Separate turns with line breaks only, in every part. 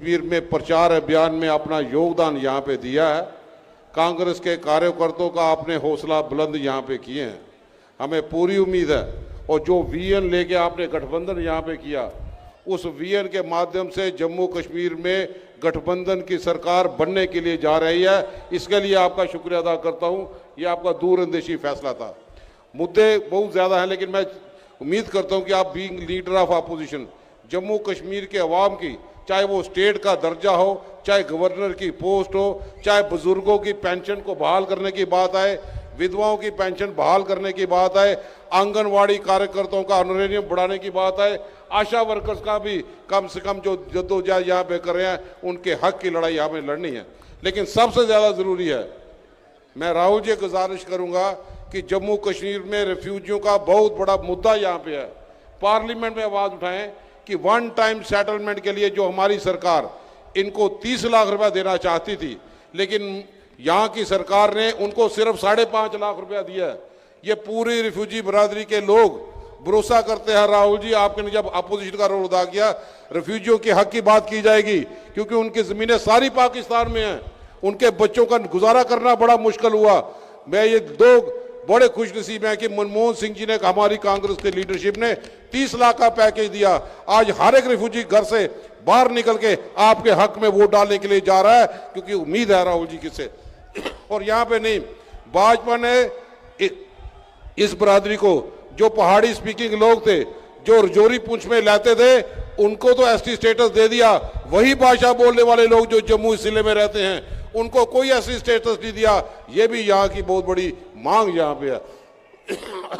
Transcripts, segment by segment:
कश्मीर में प्रचार अभियान में अपना योगदान यहाँ पे दिया है। कांग्रेस के कार्यकर्ताओं का आपने हौसला बुलंद यहाँ पे किए हैं। हमें पूरी उम्मीद है और जो वीएन लेके आपने गठबंधन यहाँ पे किया, उस वीएन के माध्यम से जम्मू कश्मीर में गठबंधन की सरकार बनने के लिए जा रही है। इसके लिए आपका शुक्रिया अदा करता हूँ। ये आपका दूरंदेशी फैसला था। मुद्दे बहुत ज़्यादा हैं, लेकिन मैं उम्मीद करता हूँ कि आप being leader of opposition Jammu Kashmir के अवाम की, चाहे वो स्टेट का दर्जा हो, चाहे गवर्नर की पोस्ट हो, चाहे बुजुर्गों की पेंशन को बहाल करने की बात आए, विधवाओं की पेंशन बहाल करने की बात आए, आंगनवाड़ी कार्यकर्ताओं का ऑनरेरियम बढ़ाने की बात आए, आशा वर्कर्स का भी कम से कम जो जद्दोजहद यहाँ पे कर रहे हैं, उनके हक की लड़ाई हमें लड़नी है। लेकिन सबसे ज़्यादा ज़रूरी है, मैं राहुल जी गुजारिश करूँगा कि जम्मू कश्मीर में रेफ्यूजियों का बहुत बड़ा मुद्दा यहाँ पे है। पार्लियामेंट में आवाज़ उठाएं कि वन टाइम सेटलमेंट के लिए जो हमारी सरकार इनको 30 लाख रुपया देना चाहती थी, लेकिन यहाँ की सरकार ने उनको सिर्फ 5.5 लाख रुपया दिया है। ये पूरी रिफ्यूजी बरादरी के लोग भरोसा करते हैं राहुल जी, आपने जब अपोजिशन का रोल अदा किया, रिफ्यूजियों के हक की बात की जाएगी, क्योंकि उनकी ज़मीनें सारी पाकिस्तान में हैं। उनके बच्चों का गुजारा करना बड़ा मुश्किल हुआ। मैं ये दो बड़े खुशनसीब हैं कि मनमोहन सिंह जी ने, हमारी कांग्रेस की लीडरशिप ने 30 लाख का पैकेज दिया। आज हर एक रिफ्यूजी घर से बाहर निकल के आपके हक में वोट डालने के लिए जा रहा है, क्योंकि उम्मीद है राहुल जी किससे। और यहाँ पे नहीं, भाजपा ने इस बरादरी को, जो पहाड़ी स्पीकिंग लोग थे, जो रजौरी पुंछ में लाते थे, उनको तो एसटी स्टेटस दे दिया। वही भाषा बोलने वाले लोग जो जम्मू जिले में रहते हैं, उनको कोई ऐसी स्टेटस नहीं दिया। ये भी यहाँ की बहुत बड़ी मांग यहाँ पे है।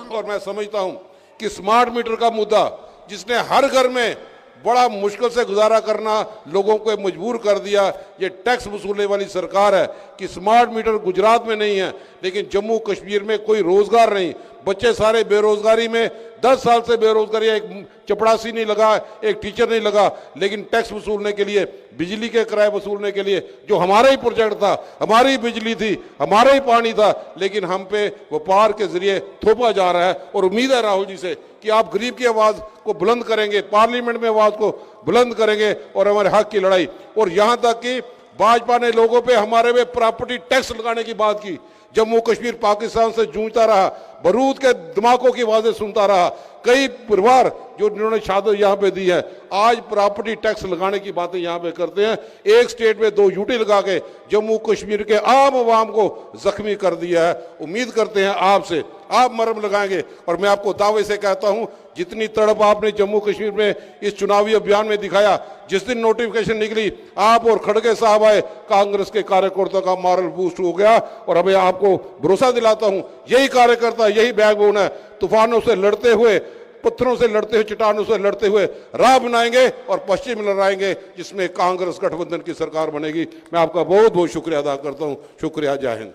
और मैं समझता हूँ कि स्मार्ट मीटर का मुद्दा, जिसने हर घर में बड़ा मुश्किल से गुजारा करना लोगों को मजबूर कर दिया, ये टैक्स वसूलने वाली सरकार है कि स्मार्ट मीटर गुजरात में नहीं है, लेकिन जम्मू कश्मीर में कोई रोजगार नहीं, बच्चे सारे बेरोजगारी में, 10 साल से बेरोजगारी, एक चपड़ासी नहीं लगा, एक टीचर नहीं लगा, लेकिन टैक्स वसूलने के लिए, बिजली के किराए वसूलने के लिए, जो हमारा ही प्रोजेक्ट था, हमारी बिजली थी, हमारा ही पानी था, लेकिन हम पे व्यापार के जरिए थोपा जा रहा है। और उम्मीद है राहुल जी से कि आप गरीब की आवाज़ को बुलंद करेंगे, पार्लियामेंट में आवाज़ को बुलंद करेंगे और हमारे हक की लड़ाई। और यहाँ तक कि भाजपा ने लोगों पे, हमारे पे प्रॉपर्टी टैक्स लगाने की बात की। जम्मू कश्मीर पाकिस्तान से जूझता रहा, बारूद के धमाकों की आवाज़ें सुनता रहा। कई परिवार जो जिन्होंने शहादत यहाँ पे दी है, आज प्रॉपर्टी टैक्स लगाने की बातें यहाँ पे करते हैं। एक स्टेट में 2 यूटी लगा के जम्मू कश्मीर के आम आवाम को जख्मी कर दिया है। उम्मीद करते हैं आपसे आप मरहम लगाएंगे। और मैं आपको दावे से कहता हूँ, जितनी तड़प आपने जम्मू कश्मीर में इस चुनावी अभियान में दिखाया, जिस दिन नोटिफिकेशन निकली, आप और खड़गे साहब आए, कांग्रेस के कार्यकर्ता का मॉरल बूस्ट हो गया। और हमें आपको भरोसा दिलाता हूँ, यही कार्यकर्ता, यही बैकबोन है। तूफानों से लड़ते हुए, पत्थरों से लड़ते हुए, चट्टानों से लड़ते हुए राह बनाएंगे और पश्चिम लड़ाएंगे, जिसमें कांग्रेस गठबंधन की सरकार बनेगी। मैं आपका बहुत बहुत शुक्रिया अदा करता हूँ। शुक्रिया, जय हिंद।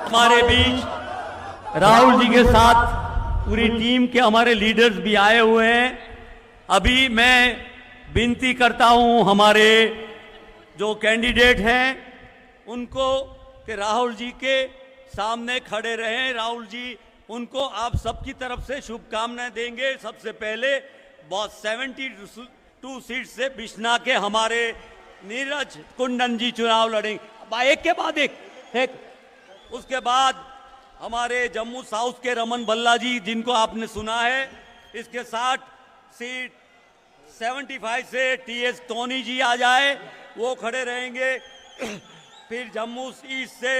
हमारे बीच राहुल जी के साथ पूरी टीम के हमारे लीडर्स भी आए हुए हैं। अभी मैं विनती करता हूं हमारे जो कैंडिडेट हैं उनको कि राहुल जी के सामने खड़े रहें। राहुल जी उनको आप सबकी तरफ से शुभकामनाएं देंगे। सबसे पहले 72 सीट से बिश्ना के हमारे नीरज कुंडन जी चुनाव लड़ेंगे, एक के बाद एक। उसके बाद हमारे जम्मू साउथ के रमन भल्ला जी, जिनको आपने सुना है। इसके 60 सीट 75 से टीएस टोनी जी आ जाए, वो खड़े रहेंगे। फिर जम्मू ईस्ट से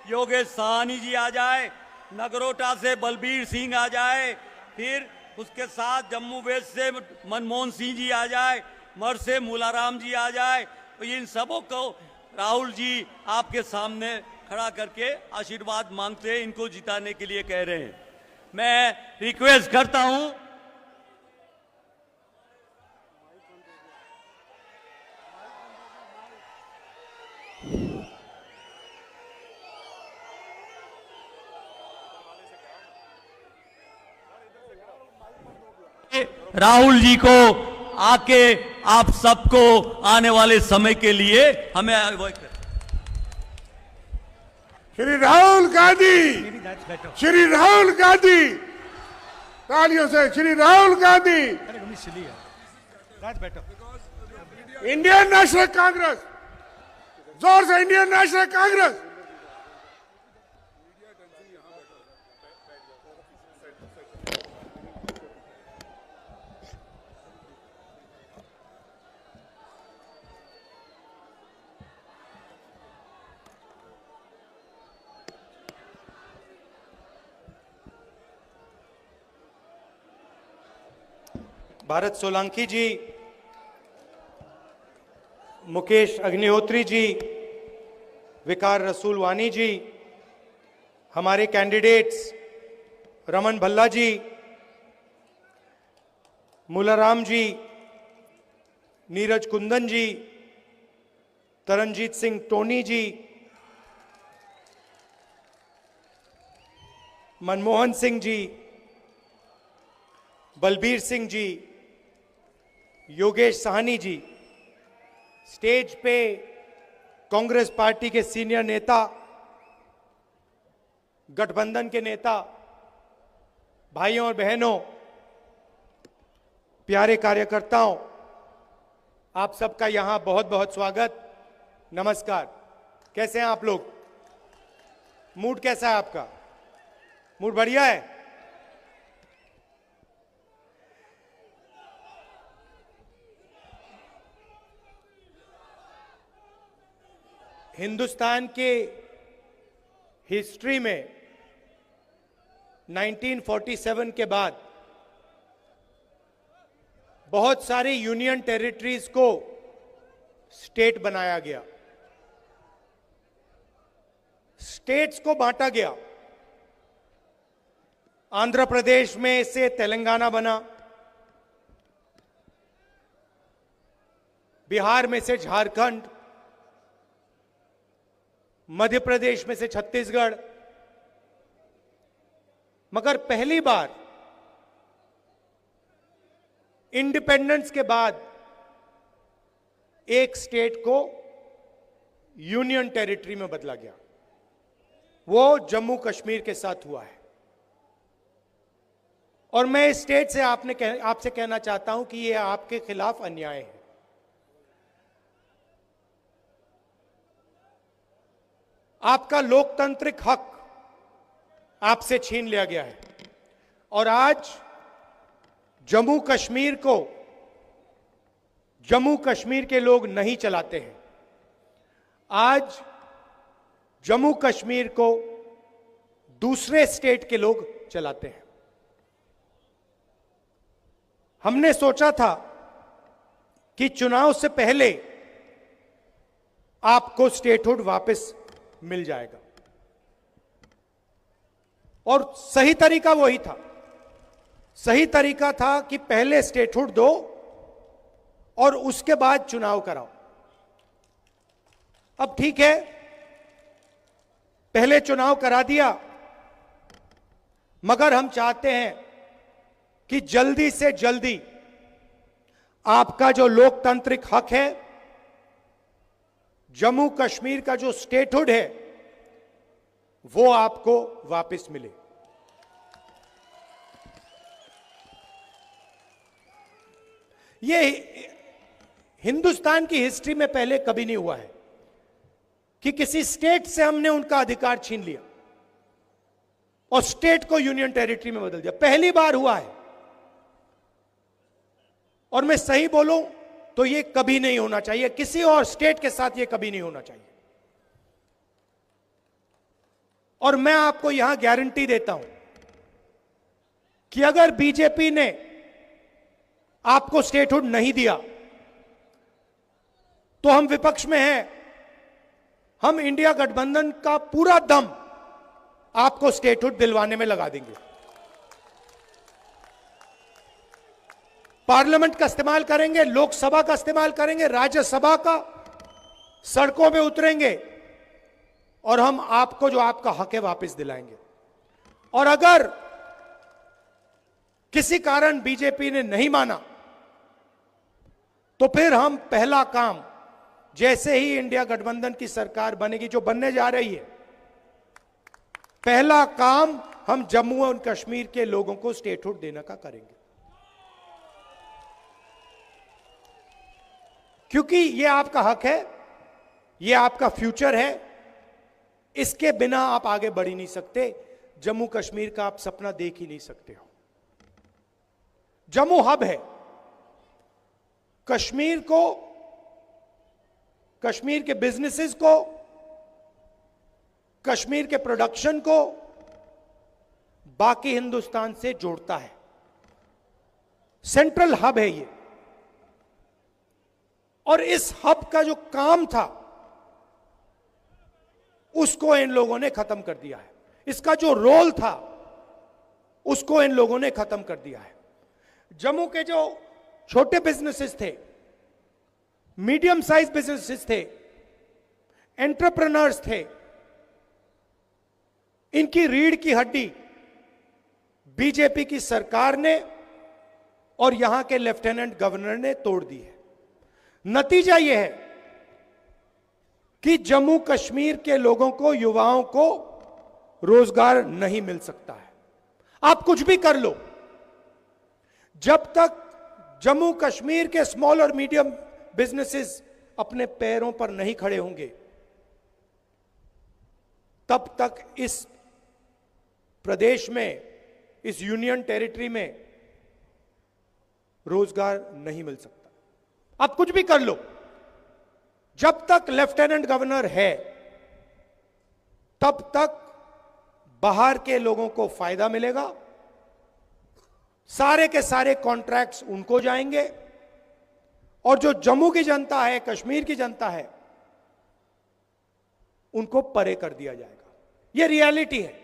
योगेश साहनी जी आ जाए, नगरोटा से बलबीर सिंह आ जाए, फिर उसके साथ जम्मू वेस्ट से मनमोहन सिंह जी आ जाए, मर से मूलाराम जी आ जाए। तो इन सबों को राहुल जी आपके सामने खड़ा करके आशीर्वाद मांगते हैं, इनको जिताने के लिए कह रहे हैं। मैं रिक्वेस्ट करता हूं राहुल जी को आके आप सबको आने वाले समय के लिए हमें
श्री राहुल गांधी, श्री राहुल गांधी, तालियों से श्री राहुल गांधी।
सिली है। राज बैठो।
इंडियन नेशनल कांग्रेस, जोर से इंडियन नेशनल कांग्रेस।
भारत सोलंकी जी, मुकेश अग्निहोत्री जी, विकार रसूलवानी जी, हमारे कैंडिडेट्स रमन भल्ला जी, मुलाराम जी, नीरज कुंदन जी, तरनजीत सिंह टोनी जी, मनमोहन सिंह जी, बलबीर सिंह जी, योगेश साहनी जी, स्टेज पे कांग्रेस पार्टी के सीनियर नेता, गठबंधन के नेता, भाइयों और बहनों, प्यारे कार्यकर्ताओं, आप सबका यहां बहुत बहुत स्वागत, नमस्कार। कैसे हैं आप लोग? मूड कैसा है आपका? मूड बढ़िया है? हिंदुस्तान के हिस्ट्री में 1947 के बाद बहुत सारी यूनियन टेरिटरीज को स्टेट बनाया गया, स्टेट्स को बांटा गया। आंध्र प्रदेश में से तेलंगाना बना, बिहार में से झारखंड, मध्य प्रदेश में से छत्तीसगढ़, मगर पहली बार इंडिपेंडेंस के बाद एक स्टेट को यूनियन टेरिटरी में बदला गया। वो जम्मू कश्मीर के साथ हुआ है। और मैं इस स्टेट से आपसे कहना चाहता हूं कि यह आपके खिलाफ अन्याय है। आपका लोकतांत्रिक हक आपसे छीन लिया गया है और आज जम्मू कश्मीर के लोग नहीं चलाते हैं। आज जम्मू कश्मीर को दूसरे स्टेट के लोग चलाते हैं। हमने सोचा था कि चुनाव से पहले आपको स्टेटहुड वापस मिल जाएगा और सही तरीका वही था। सही तरीका था कि पहले स्टेटहुड दो और उसके बाद चुनाव कराओ। अब ठीक है, पहले चुनाव करा दिया, मगर हम चाहते हैं कि जल्दी से जल्दी आपका जो लोकतांत्रिक हक है, जम्मू कश्मीर का जो स्टेटहुड है, वो आपको वापस मिले। ये हिंदुस्तान की हिस्ट्री में पहले कभी नहीं हुआ है कि किसी स्टेट से हमने उनका अधिकार छीन लिया और स्टेट को यूनियन टेरिटरी में बदल दिया। पहली बार हुआ है और मैं सही बोलूं तो ये कभी नहीं होना चाहिए, किसी और स्टेट के साथ ये कभी नहीं होना चाहिए। और मैं आपको यहां गारंटी देता हूं कि अगर बीजेपी ने आपको स्टेटहुड नहीं दिया तो हम विपक्ष में हैं, हम इंडिया गठबंधन का पूरा दम आपको स्टेटहुड दिलवाने में लगा देंगे। पार्लियामेंट का इस्तेमाल करेंगे, लोकसभा का इस्तेमाल करेंगे, राज्यसभा का, सड़कों पे उतरेंगे और हम आपको जो आपका हक है वापस दिलाएंगे। और अगर किसी कारण बीजेपी ने नहीं माना तो फिर हम पहला काम, जैसे ही इंडिया गठबंधन की सरकार बनेगी, जो बनने जा रही है, पहला काम हम जम्मू और कश्मीर के लोगों को स्टेटहुड देने का करेंगे। क्योंकि ये आपका हक है, ये आपका फ्यूचर है, इसके बिना आप आगे बढ़ ही नहीं सकते। जम्मू कश्मीर का आप सपना देख ही नहीं सकते हो। जम्मू हब है। कश्मीर को, कश्मीर के बिजनेसेस को, कश्मीर के प्रोडक्शन को बाकी हिंदुस्तान से जोड़ता है। सेंट्रल हब है ये। और इस हब का जो काम था उसको इन लोगों ने खत्म कर दिया है। इसका जो रोल था उसको इन लोगों ने खत्म कर दिया है। जम्मू के जो छोटे बिजनेसेस थे, मीडियम साइज बिजनेसेस थे, एंटरप्रेन्योर्स थे, इनकी रीढ़ की हड्डी बीजेपी की सरकार ने और यहां के लेफ्टिनेंट गवर्नर ने तोड़ दी है। नतीजा यह है कि जम्मू कश्मीर के लोगों को, युवाओं को रोजगार नहीं मिल सकता है। आप कुछ भी कर लो, जब तक जम्मू कश्मीर के स्मॉल और मीडियम बिजनेसेस अपने पैरों पर नहीं खड़े होंगे, तब तक इस प्रदेश में, इस यूनियन टेरिटरी में रोजगार नहीं मिल सकता। आप कुछ भी कर लो, जब तक लेफ्टिनेंट गवर्नर है तब तक बाहर के लोगों को फायदा मिलेगा, सारे के सारे कॉन्ट्रैक्ट्स उनको जाएंगे, और जो जम्मू की जनता है, कश्मीर की जनता है, उनको परे कर दिया जाएगा। यह रियलिटी है।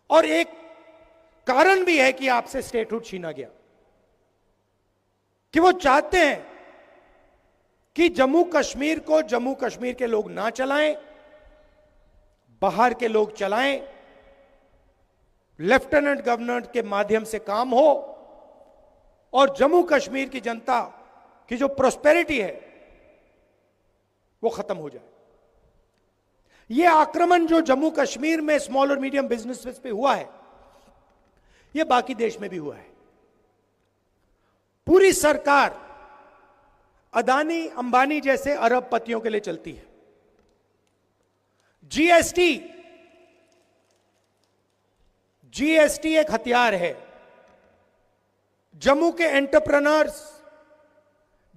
और एक कारण भी है कि आपसे स्टेटहुड छीना गया, कि वो चाहते हैं कि जम्मू कश्मीर को जम्मू कश्मीर के लोग ना चलाएं, बाहर के लोग चलाएं, लेफ्टिनेंट गवर्नर के माध्यम से काम हो, और जम्मू कश्मीर की जनता की जो प्रोस्पेरिटी है वो खत्म हो जाए। यह आक्रमण जो जम्मू कश्मीर में स्मॉल और मीडियम बिजनेसेस पे हुआ है, यह बाकी देश में भी हुआ है। पूरी सरकार अदानी अंबानी जैसे अरबपतियों के लिए चलती है। जीएसटी एक हथियार है। जम्मू के एंटरप्रेन्योर्स,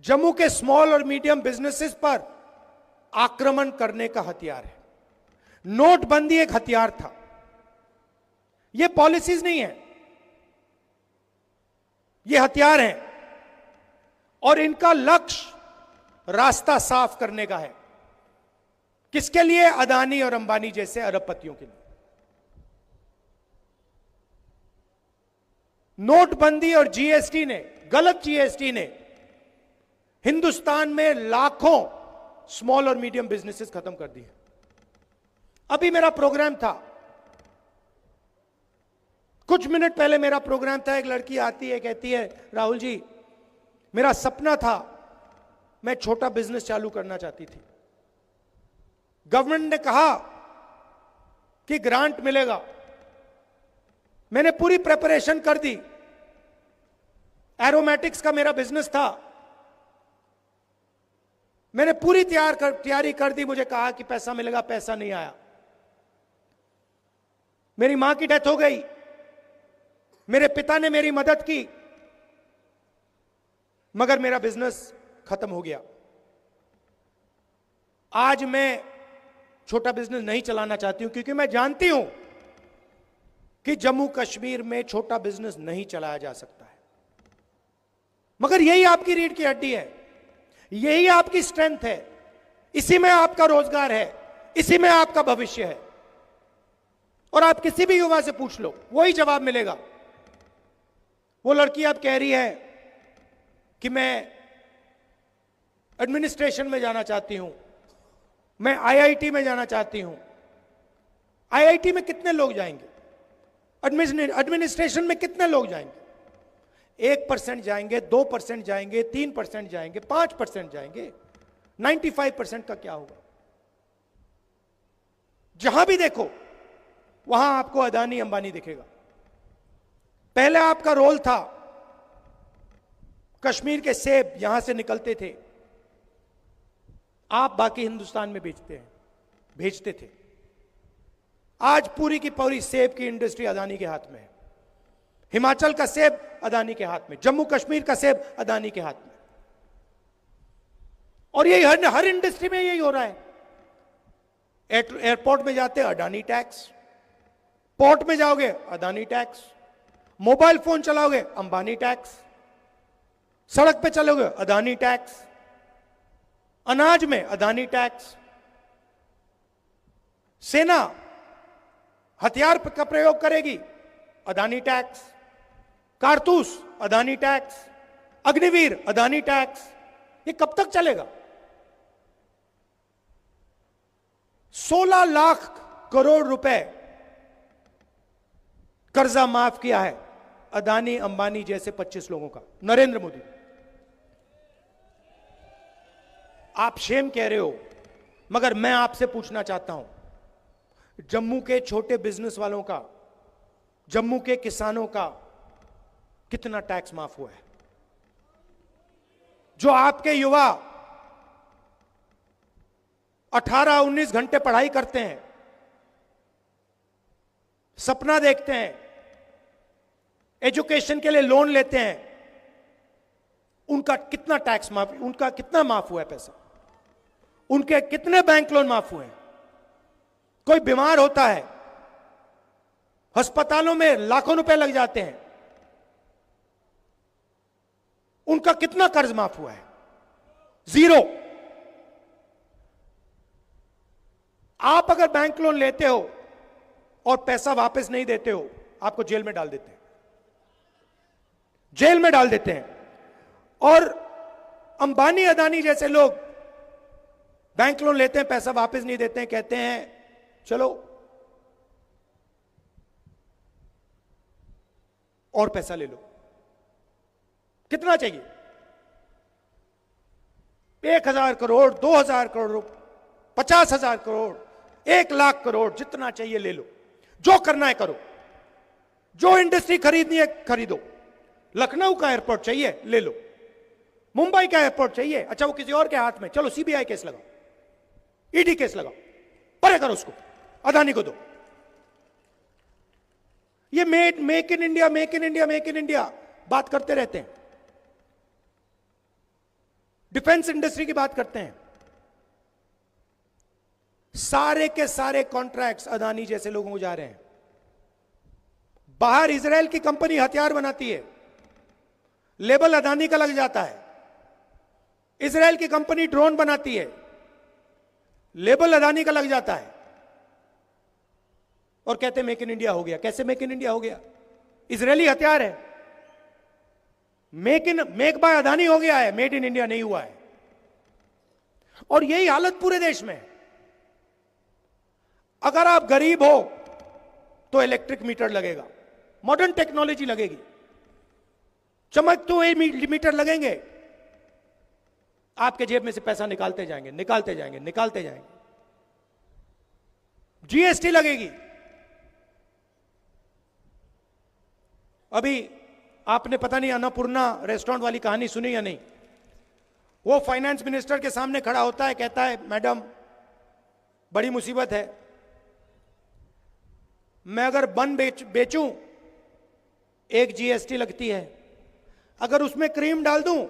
जम्मू के स्मॉल और मीडियम बिजनेसेस पर आक्रमण करने का हथियार है। नोटबंदी एक हथियार था। यह पॉलिसीज नहीं है, यह हथियार हैं, और इनका लक्ष्य रास्ता साफ करने का है। किसके लिए? अदानी और अंबानी जैसे अरबपतियों के लिए। नोटबंदी और जीएसटी ने, गलत जीएसटी ने हिंदुस्तान में लाखों स्मॉल और मीडियम बिजनेसेस खत्म कर दिए। अभी मेरा प्रोग्राम था, कुछ मिनट पहले मेरा प्रोग्राम था, एक लड़की आती है, कहती है, राहुल जी मेरा सपना था, मैं छोटा बिजनेस चालू करना चाहती थी। गवर्नमेंट ने कहा कि ग्रांट मिलेगा, मैंने पूरी प्रिपरेशन कर दी, एरोमेटिक्स का मेरा बिजनेस था, मैंने पूरी तैयारी कर दी, मुझे कहा कि पैसा मिलेगा, पैसा नहीं आया। मेरी मां की डेथ हो गई, मेरे पिता ने मेरी मदद की, मगर मेरा बिजनेस खत्म हो गया। आज मैं छोटा बिजनेस नहीं चलाना चाहती हूं, क्योंकि मैं जानती हूं कि जम्मू कश्मीर में छोटा बिजनेस नहीं चलाया जा सकता है। मगर यही आपकी रीढ़ की हड्डी है, यही आपकी स्ट्रेंथ है, इसी में आपका रोजगार है, इसी में आपका भविष्य है। और आप किसी भी युवा से पूछ लो, वही जवाब मिलेगा। वो लड़की अब कह रही है कि मैं एडमिनिस्ट्रेशन में जाना चाहती हूं, मैं आईआईटी में जाना चाहती हूं। आईआईटी में कितने लोग जाएंगे? एडमिनिस्ट्रेशन में कितने लोग जाएंगे? 1% जाएंगे, 2% जाएंगे, 3% जाएंगे, 5% जाएंगे। 95% का क्या होगा? जहां भी देखो वहां आपको अदानी अंबानी दिखेगा। पहले आपका रोल था कश्मीर के सेब यहां से निकलते थे, आप बाकी हिंदुस्तान में भेजते थे। आज पूरी की पूरी सेब की इंडस्ट्री अदानी के हाथ में है। हिमाचल का सेब अदानी के हाथ में, जम्मू कश्मीर का सेब अदानी के हाथ में। और यही हर इंडस्ट्री में यही हो रहा है। एयरपोर्ट में जाते अडानी टैक्स, पोर्ट में जाओगे अदानी टैक्स, मोबाइल फोन चलाओगे अंबानी टैक्स, सड़क पे चलोगे अदानी टैक्स, अनाज में अदानी टैक्स, सेना हथियार का प्रयोग करेगी अदानी टैक्स, कारतूस अदानी टैक्स, अग्निवीर अदानी टैक्स। ये कब तक चलेगा? 16 लाख करोड़ रुपए कर्जा माफ किया है अदानी अंबानी जैसे 25 लोगों का, नरेंद्र मोदी। आप शेम कह रहे हो, मगर मैं आपसे पूछना चाहता हूं, जम्मू के छोटे बिजनेस वालों का, जम्मू के किसानों का कितना टैक्स माफ हुआ है? जो आपके युवा 18-19 घंटे पढ़ाई करते हैं, सपना देखते हैं, एजुकेशन के लिए लोन लेते हैं, उनका कितना टैक्स माफ, उनका कितना माफ हुआ है पैसा? उनके कितने बैंक लोन माफ हुए हैं? कोई बीमार होता है, अस्पतालों में लाखों रुपए लग जाते हैं, उनका कितना कर्ज माफ हुआ है? 0। आप अगर बैंक लोन लेते हो और पैसा वापस नहीं देते हो, आपको जेल में डाल देते हैं, जेल में डाल देते हैं। और अंबानी अदानी जैसे लोग बैंक लोन लेते हैं, पैसा वापस नहीं देते हैं, कहते हैं चलो और पैसा ले लो। कितना चाहिए? 1000 करोड़, 2000 करोड़, 50,000 करोड़, 1 लाख करोड़, जितना चाहिए ले लो, जो करना है करो, जो इंडस्ट्री खरीदनी है खरीदो। लखनऊ का एयरपोर्ट चाहिए ले लो, मुंबई का एयरपोर्ट चाहिए, अच्छा वो किसी और के हाथ में, चलो सीबीआई केस लगाओ, ईडी केस लगाओ, परे करो उसको, अदानी को दो। ये make in India, make in India, make in India बात करते रहते हैं, डिफेंस इंडस्ट्री की बात करते हैं। सारे के सारे कॉन्ट्रैक्ट्स अदानी जैसे लोगों को जा रहे हैं। बाहर इजराइल की कंपनी हथियार बनाती है, लेबल अदानी का लग जाता है। इजराइल की कंपनी ड्रोन बनाती है, लेबल अदानी का लग जाता है, और कहते हैं मेक इन इंडिया हो गया। कैसे मेक इन इंडिया हो गया? इजरायली हथियार है, मेक बाय अदानी हो गया है, मेड इन इंडिया नहीं हुआ है। और यही हालत पूरे देश में है। अगर आप गरीब हो तो इलेक्ट्रिक मीटर लगेगा, मॉडर्न टेक्नोलॉजी लगेगी, चमकते हुए मीटर लगेंगे, आपके जेब में से पैसा निकालते जाएंगे, निकालते जाएंगे, निकालते जाएंगे। जीएसटी लगेगी। अभी आपने पता नहीं अन्नपूर्णा रेस्टोरेंट वाली कहानी सुनी या नहीं? वो फाइनेंस मिनिस्टर के सामने खड़ा होता है, कहता है मैडम बड़ी मुसीबत है, मैं अगर बन बेचूं 1 जीएसटी लगती है, अगर उसमें क्रीम डाल दूं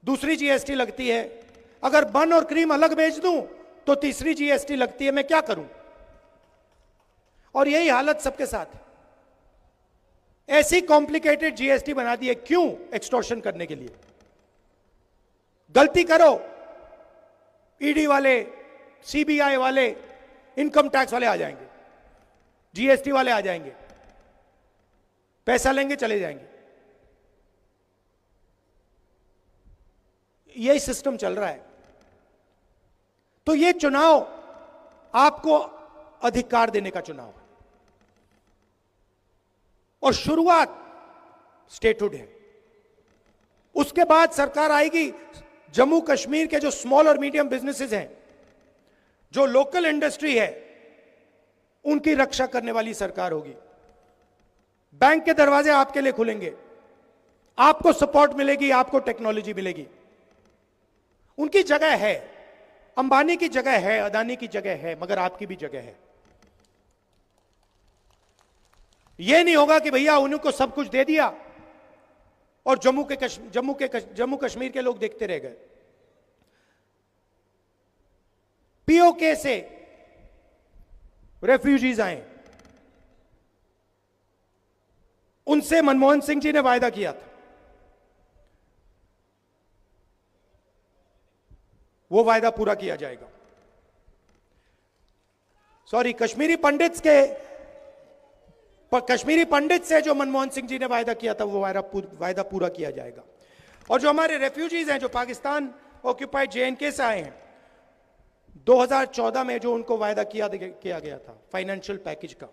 दूसरी जीएसटी लगती है, अगर बन और क्रीम अलग बेच दूं तो तीसरी जीएसटी लगती है, मैं क्या करूं? और यही हालत सबके साथ है। ऐसी कॉम्प्लिकेटेड जीएसटी बना दी है, क्यों? एक्सटॉर्शन करने के लिए। गलती करो, ईडी वाले, सीबीआई वाले, इनकम टैक्स वाले आ जाएंगे, जीएसटी वाले आ जाएंगे, पैसा लेंगे चले जाएंगे। यही सिस्टम चल रहा है। तो ये चुनाव आपको अधिकार देने का चुनाव है, और शुरुआत स्टेटहुड है। उसके बाद सरकार आएगी, जम्मू कश्मीर के जो स्मॉल और मीडियम बिजनेसेस हैं, जो लोकल इंडस्ट्री है, उनकी रक्षा करने वाली सरकार होगी। बैंक के दरवाजे आपके लिए खुलेंगे, आपको सपोर्ट मिलेगी, आपको टेक्नोलॉजी मिलेगी। उनकी जगह है, अंबानी की जगह है, अदानी की जगह है, मगर आपकी भी जगह है। यह नहीं होगा कि भैया उनको सब कुछ दे दिया और जम्मू कश्मीर के लोग देखते रह गए। पीओके से रेफ्यूजीज आए, उनसे मनमोहन सिंह जी ने वायदा किया था, वो वायदा पूरा किया जाएगा। सॉरी, कश्मीरी पंडित से जो मनमोहन सिंह जी ने वायदा किया था, वो वायदा पूरा किया जाएगा। और जो हमारे रेफ्यूजीज हैं, जो पाकिस्तान ऑक्यूपाइड JNK से आए हैं, 2014 में जो उनको वायदा किया गया था फाइनेंशियल पैकेज का,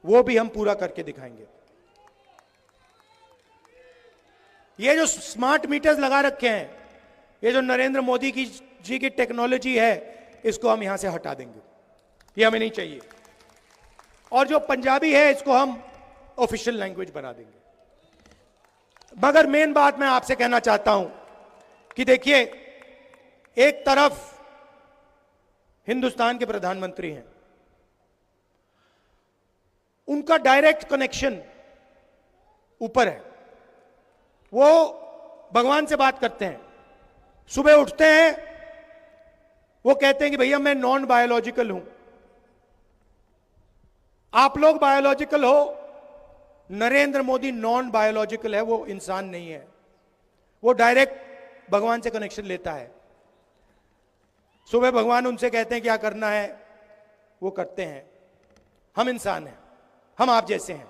वो भी हम पूरा करके दिखाएंगे। ये जो स्मार्ट मीटर्स लगा रखे हैं, ये जो नरेंद्र मोदी जी की टेक्नोलॉजी है, इसको हम यहां से हटा देंगे, ये हमें नहीं चाहिए। और जो पंजाबी है, इसको हम ऑफिशियल लैंग्वेज बना देंगे। मगर मेन बात मैं आपसे कहना चाहता हूं कि देखिए, एक तरफ हिंदुस्तान के प्रधानमंत्री हैं, उनका डायरेक्ट कनेक्शन ऊपर है, वो भगवान से बात करते हैं। सुबह उठते हैं, वो कहते हैं कि भैया मैं नॉन बायोलॉजिकल हूं, आप लोग बायोलॉजिकल हो, नरेंद्र मोदी नॉन बायोलॉजिकल है, वो इंसान नहीं है, वो डायरेक्ट भगवान से कनेक्शन लेता है। सुबह भगवान उनसे कहते हैं क्या करना है, वो करते हैं। हम इंसान हैं, हम आप जैसे हैं,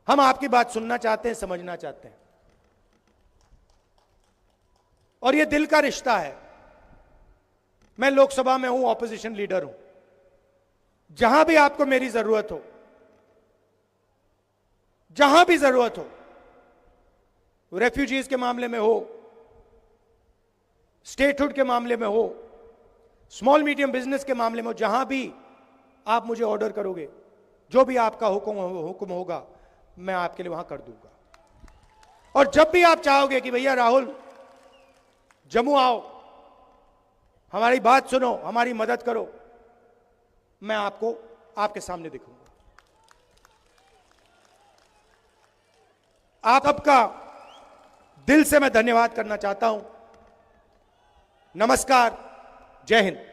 हम आपकी बात सुनना चाहते हैं, समझना चाहते हैं, और ये दिल का रिश्ता है। मैं लोकसभा में हूं, ऑपोजिशन लीडर हूं, जहां भी आपको मेरी जरूरत हो, जहां भी जरूरत हो, रेफ्यूजीज के मामले में हो, स्टेटहुड के मामले में हो, स्मॉल मीडियम बिजनेस के मामले में हो, जहां भी आप मुझे ऑर्डर करोगे, जो भी आपका हुक्म होगा, मैं आपके लिए वहां कर दूंगा। और जब भी आप चाहोगे कि भैया राहुल जम्मू आओ, हमारी बात सुनो, हमारी मदद करो, मैं आपको आपके सामने दिखूंगा। आप सबका दिल से मैं धन्यवाद करना चाहता हूं। नमस्कार, जय हिंद।